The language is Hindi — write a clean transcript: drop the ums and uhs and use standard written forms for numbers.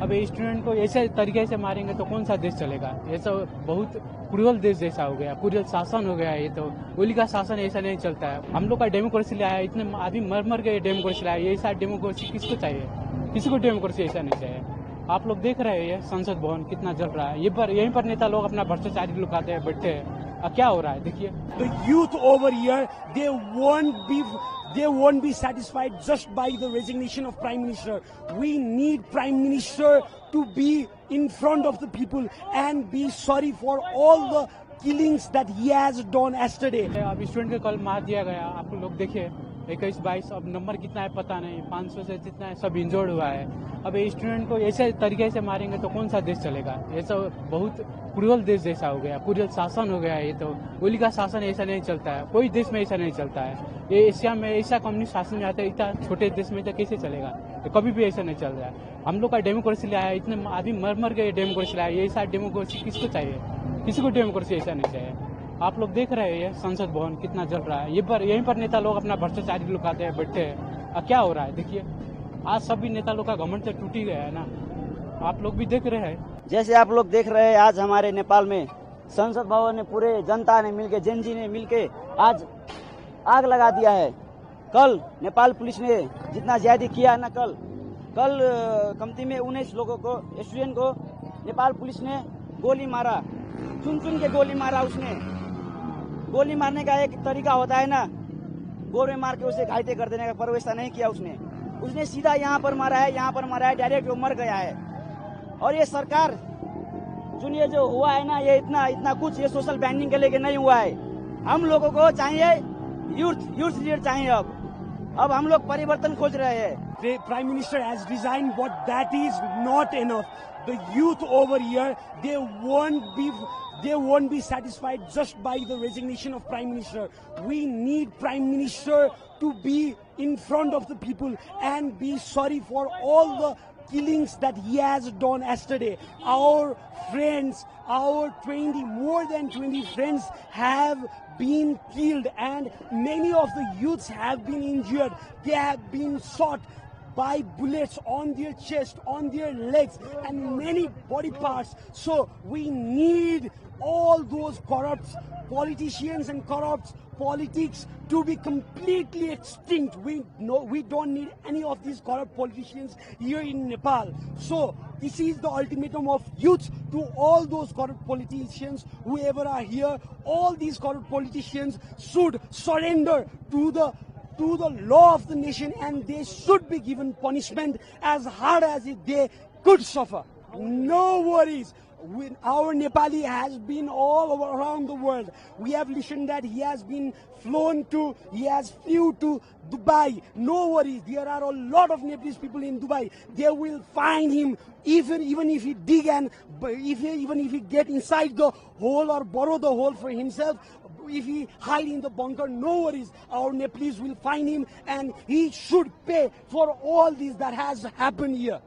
अब स्टूडेंट को ऐसे तरीके से मारेंगे तो कौन सा देश चलेगा? ये तो बहुत क्रूरल देश जैसा हो गया, क्रूरल शासन हो गया। ये तो ओली का शासन ऐसा नहीं चलता है। हम लोग का डेमोक्रेसी लाया, इतने आदमी मर मर के डेमोक्रेसी लाया। ये ऐसा डेमोक्रेसी किसको चाहिए? किसी को डेमोक्रेसी ऐसा नहीं चाहिए। आप लोग देख रहे हैं संसद भवन कितना जल रहा है। यहीं पर नेता लोग अपना भ्रष्टाचारी लुकाते हैं, बैठे हैं। क्या हो रहा है देखिए। The youth over here, they won't be satisfied just by the resignation of Prime Minister. We need Prime Minister to be in front of the people and be sorry for all the killings that he has done yesterday. अब स्टूडेंट को कल मार दिया गया, आप लोग देखिए 21-22, अब नंबर कितना है पता नहीं, 500 से जितना है सब इंजर्ड हुआ है। अब स्टूडेंट को ऐसे तरीके से मारेंगे तो कौन सा देश चलेगा? ये तो बहुत क्रूरल देश जैसा हो गया, क्रूरल शासन हो गया। ये तो ओली का शासन ऐसा नहीं चलता है, कोई देश में ऐसा नहीं चलता है। ये एशिया में ऐसा कम्युनिस्ट शासन जाता है, इतना छोटे देश में तो कैसे चलेगा? तो कभी भी ऐसा नहीं चल रहा है। हम लोग का डेमोक्रेसी लाया, इतने आदमी मर मर के डेमोक्रेसी लाया। ये ऐसा डेमोक्रेसी किसको चाहिए? किसी को डेमोक्रेसी ऐसा नहीं चाहिए। आप लोग देख रहे हैं संसद भवन कितना जल रहा है। यहीं पर नेता लोग अपना भ्रष्टाचारी लुकाते हैं, बैठे हैं। क्या हो रहा है देखिए। आज सभी नेता लोग का घमंड तो टूट ही गया है ना, आप लोग भी देख रहे हैं। जैसे आप लोग देख रहे हैं, आज हमारे नेपाल में संसद भवन ने पूरे जनता ने मिलके, जेनजी ने मिलके आज आग लगा दिया है। कल नेपाल पुलिस ने जितना ज्यादा किया है ना, कल कमती में 19 लोगों को, स्टूडेंट को नेपाल पुलिस ने गोली मारा, चुन चुन के गोली मारा। उसने गोली मारने का एक तरीका होता है ना, गोर में मार के उसे घायल कर देने का, पर वैसा नहीं किया उसने सीधा यहाँ पर मारा है, डायरेक्ट वो मर गया है। और ये सरकार ये जो हुआ है ना, ये इतना कुछ ये सोशल बैंडिंग के लेके नहीं हुआ है। हम लोगों को चाहिए यूथ लीडर चाहिए। अब हम लोग परिवर्तन खोज रहे हैं। The Prime Minister has resigned, but that is not enough. The youth over here, they won't be satisfied just by the resignation of Prime Minister. We need Prime Minister to be in front of the people and be sorry for all the killings that he has done yesterday. Our friends, more than 20 friends have been killed, and many of the youths have been injured. They have been shot by bullets on their chest, on their legs, and many body parts. So we need all those corrupt politicians and corrupt politics to be completely extinct. We don't need any of these corrupt politicians here in Nepal. So this is the ultimatum of youth to all those corrupt politicians, whoever are here. All these corrupt politicians should surrender to the law of the nation, and they should be given punishment as hard as they could suffer. No worries. Our Nepali has been all around the world. We have listened that he has flew to Dubai. No worries. There are a lot of Nepalese people in Dubai. They will find him even if he dig and even if he get inside the hole or borrow the hole for himself. If he hide in the bunker, no worries. Our Nepalese will find him, and he should pay for all this that has happened here.